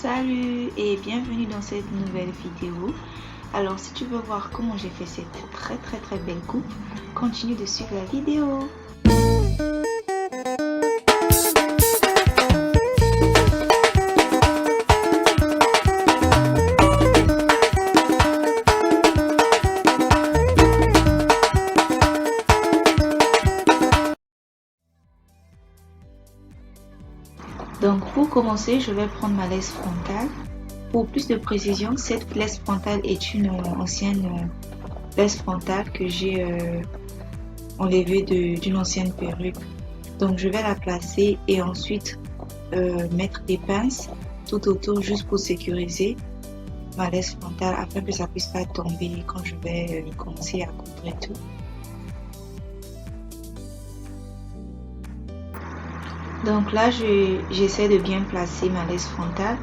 Salut et bienvenue dans cette nouvelle vidéo. Alors si tu veux voir comment j'ai fait cette très belle coupe, continue de suivre la vidéo. Donc pour commencer, je vais prendre ma laisse frontale. Pour plus de précision, cette laisse frontale est une ancienne laisse frontale que j'ai enlevée d'une ancienne perruque. Donc je vais la placer et ensuite mettre des pinces tout autour juste pour sécuriser ma laisse frontale afin que ça puisse pas tomber quand je vais commencer à coudre et tout. Donc là, j'essaie de bien placer ma laisse frontale.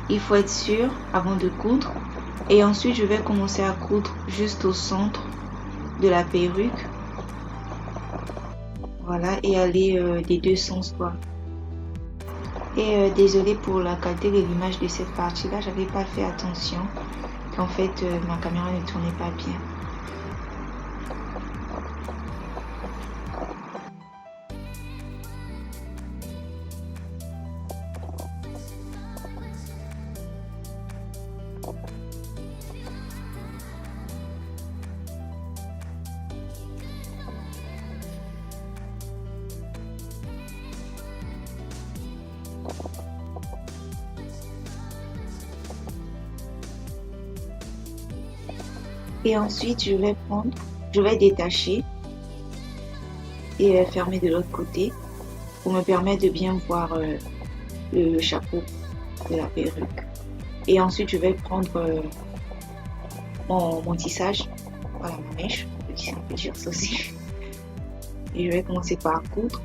Il faut être sûr avant de coudre. Et ensuite, je vais commencer à coudre juste au centre de la perruque. Voilà, et aller des deux sens, quoi. Et désolée pour la qualité de l'image de cette partie-là, j'avais pas fait attention qu'en fait, ma caméra ne tournait pas bien. Et ensuite, je vais détacher et fermer de l'autre côté pour me permettre de bien voir le chapeau de la perruque. Et ensuite, je vais prendre mon tissage, voilà ma mèche, si on peut dire ça aussi. Et je vais commencer par coudre.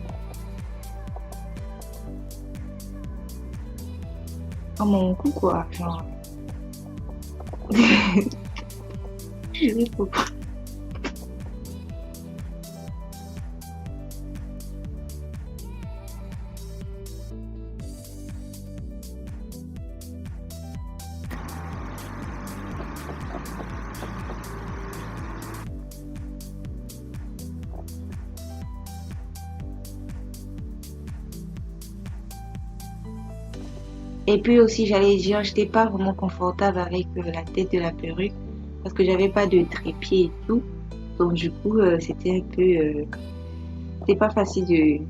À mon cou, quoi, genre. Je sais pas. Et puis aussi, j'allais dire, j'étais pas vraiment confortable avec la tête de la perruque parce que j'avais pas de trépied et tout. Donc du coup, c'était un peu, c'était pas facile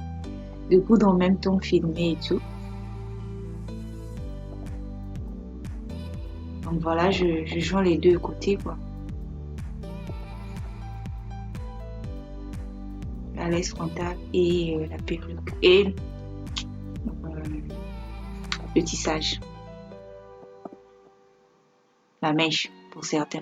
de coudre en même temps filmer et tout. Donc voilà, je joins les deux côtés, quoi. La laisse frontale et la perruque et le tissage, la mèche pour certains.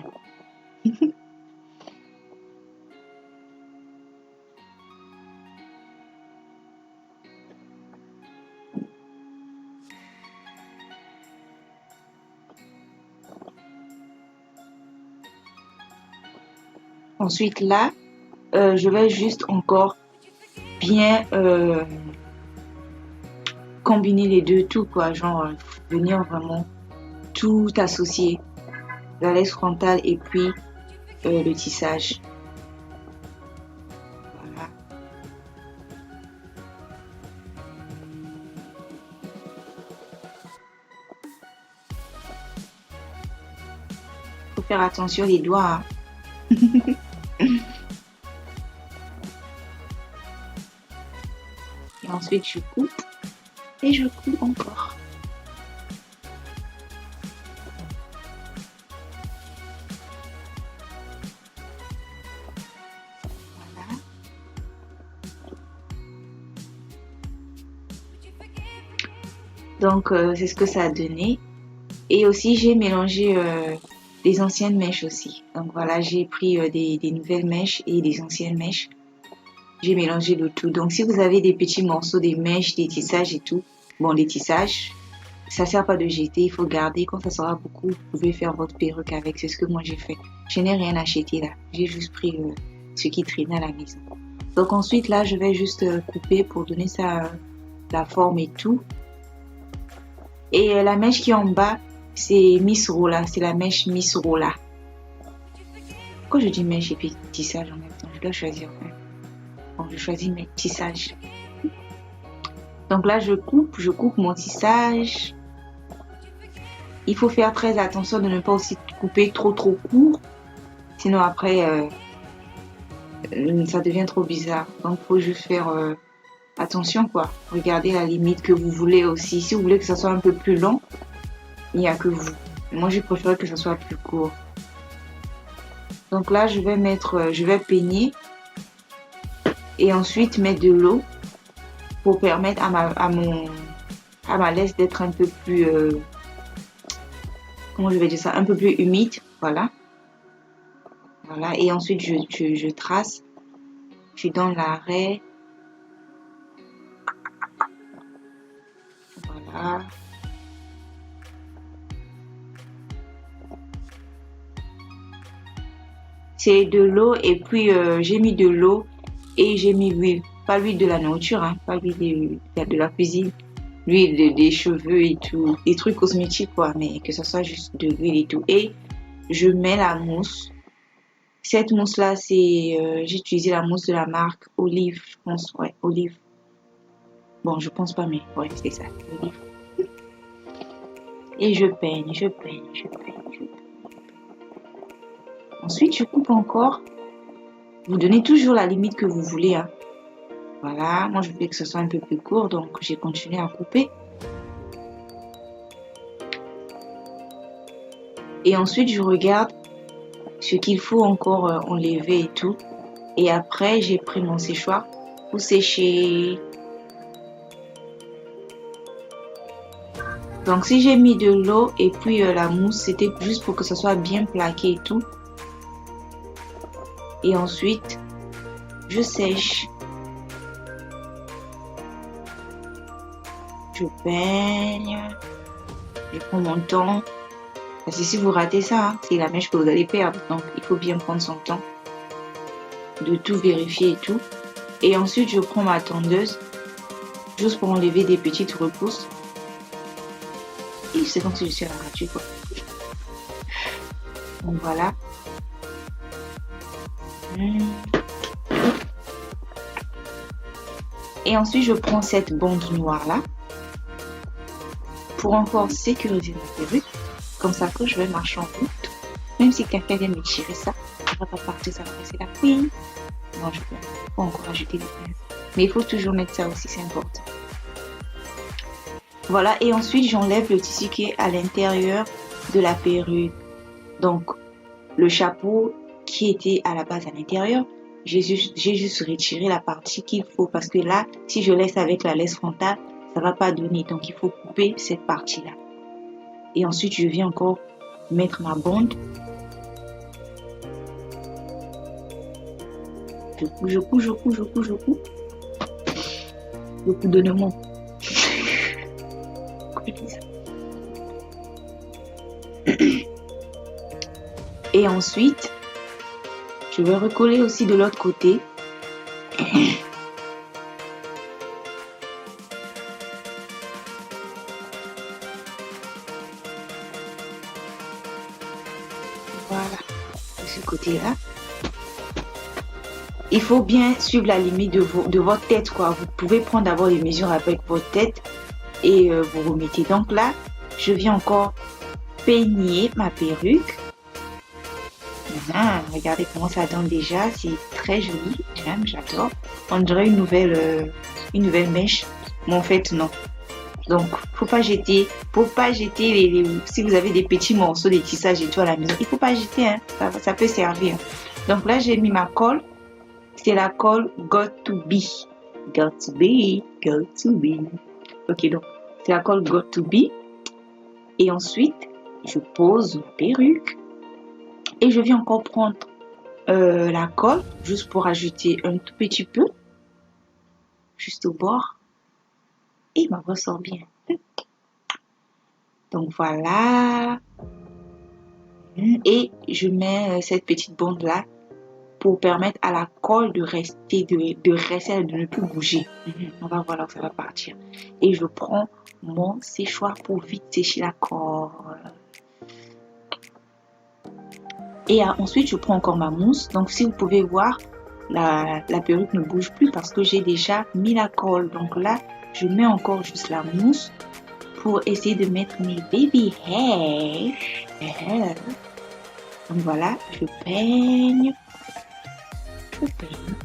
Ensuite là, je vais juste encore bien combiner les deux, tout quoi, genre venir vraiment tout associer, la laisse frontale et puis le tissage. Voilà. Faut faire attention les doigts, hein. Et ensuite je coupe et je coupe encore. Voilà. Donc c'est ce que ça a donné. Et aussi j'ai mélangé les anciennes mèches aussi. Donc voilà, j'ai pris des nouvelles mèches et des anciennes mèches. J'ai mélangé le tout. Donc si vous avez des petits morceaux, des mèches, des tissages et tout, bon, les tissages, ça sert pas de jeter, il faut garder. Quand ça sera beaucoup, vous pouvez faire votre perruque avec. C'est ce que moi j'ai fait. Je n'ai rien acheté là. J'ai juste pris ce qui traînait à la maison. Donc ensuite là, je vais juste couper pour donner ça la forme et tout. Et la mèche qui est en bas, c'est Miss Rola. C'est la mèche Miss Rola. Quand je dis mèche et puis tissage en même temps, je dois choisir. Bon, je choisis mes tissages. Donc là, je coupe mon tissage. Il faut faire très attention de ne pas aussi couper trop court. Sinon après, ça devient trop bizarre. Donc, faut juste faire attention quoi. Regardez la limite que vous voulez aussi. Si vous voulez que ça soit un peu plus long, il n'y a que vous. Moi, je préfère que ça soit plus court. Donc là, je vais peigner et ensuite mettre de l'eau pour permettre à ma laisse d'être un peu plus, comment je vais dire ça, un peu plus humide. Voilà. Voilà. Et ensuite, je trace. Je donne l'arrêt. Voilà. C'est de l'eau et puis j'ai mis de l'eau et j'ai mis l'huile. Pas l'huile de la nourriture, hein, pas l'huile de la cuisine. L'huile des cheveux et tout. Des trucs cosmétiques quoi, mais que ce soit juste de l'huile et tout. Et je mets la mousse. Cette mousse-là, j'ai utilisé la mousse de la marque Olive, je pense. Ouais, Olive. Bon, je pense pas, mais ouais, c'est ça. Olive. Et je peigne. Ensuite, je coupe encore. Vous donnez toujours la limite que vous voulez. Hein. Voilà, moi je voulais que ce soit un peu plus court, donc j'ai continué à couper. Et ensuite, je regarde ce qu'il faut encore enlever et tout. Et après, j'ai pris mon séchoir pour sécher. Donc, si j'ai mis de l'eau et puis la mousse, c'était juste pour que ça soit bien plaqué et tout. Et ensuite, je sèche. Je peigne. Je prends mon temps. Parce que si vous ratez ça, hein, c'est la mèche que vous allez perdre. Donc, il faut bien prendre son temps de tout vérifier et tout. Et ensuite, je prends ma tondeuse juste pour enlever des petites repousses. Et c'est comme si je suis à la radio, quoi. Donc, voilà. Et ensuite, je prends cette bande noire-là pour encore sécuriser ma perruque. Comme ça, quand je vais marcher en route, même si quelqu'un vient me tirer ça, ça va pas partir, ça va rester là. Oui. Non, je peux pas encore ajouter des pinces. Mais il faut toujours mettre ça aussi, c'est important. Voilà, et ensuite, j'enlève le tissu qui est à l'intérieur de la perruque. Donc, le chapeau qui était à la base à l'intérieur, j'ai juste retiré la partie qu'il faut. Parce que là, si je laisse avec la laisse frontale, ça va pas donner. Donc, il faut couper cette partie-là. Et ensuite, je viens encore mettre ma bande. Je couds. Le coup de neumon. Et ensuite, je vais recoller aussi de l'autre côté. Voilà, de ce côté-là. Il faut bien suivre la limite de votre tête, quoi. Vous pouvez prendre d'abord les mesures avec votre tête et vous remettez. Donc là, je viens encore peigner ma perruque. Regardez comment ça donne déjà. C'est très joli. J'aime, j'adore. On dirait une nouvelle mèche. Mais en fait, non. Donc, faut pas jeter si vous avez des petits morceaux de tissage et tout à la maison. Il faut pas jeter, hein. Ça peut servir. Donc là, j'ai mis ma colle. C'est la colle Got to Be. Ok, donc, c'est la colle Got to Be. Et ensuite, je pose ma perruque. Et je viens encore prendre la colle, juste pour ajouter un tout petit peu. Juste au bord. Et il me ressort bien. Donc, voilà. Et je mets cette petite bande là pour permettre à la colle de rester, de rester, de ne plus bouger. On va voir là où ça va partir. Et je prends mon séchoir pour vite sécher la colle. Et ensuite, je prends encore ma mousse. Donc, si vous pouvez voir, la perruque ne bouge plus parce que j'ai déjà mis la colle. Donc là, je mets encore juste la mousse pour essayer de mettre mes baby hairs. Donc voilà, je peigne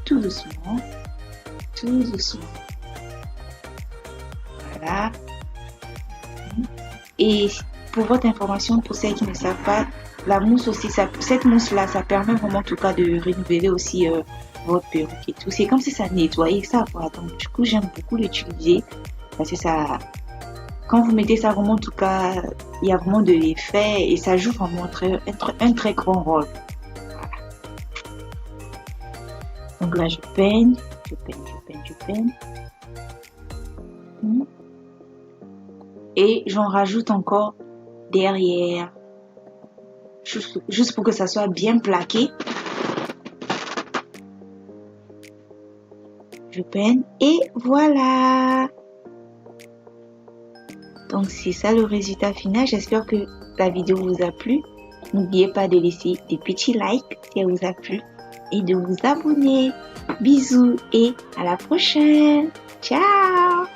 tout doucement, Voilà. Et pour votre information, pour celles qui ne savent pas, la mousse aussi, cette mousse-là, ça permet vraiment en tout cas de renouveler aussi votre perruque et tout. C'est comme si ça nettoyait ça, quoi. Donc du coup, j'aime beaucoup l'utiliser parce que ça, quand vous mettez ça vraiment en tout cas, il y a vraiment de l'effet et ça joue vraiment un très grand rôle. Voilà. Donc là, je peigne. Et j'en rajoute encore derrière. Juste pour que ça soit bien plaqué. Je peigne et voilà. Donc c'est ça le résultat final. J'espère que la vidéo vous a plu. N'oubliez pas de laisser des petits likes si elle vous a plu et de vous abonner. Bisous et à la prochaine. Ciao.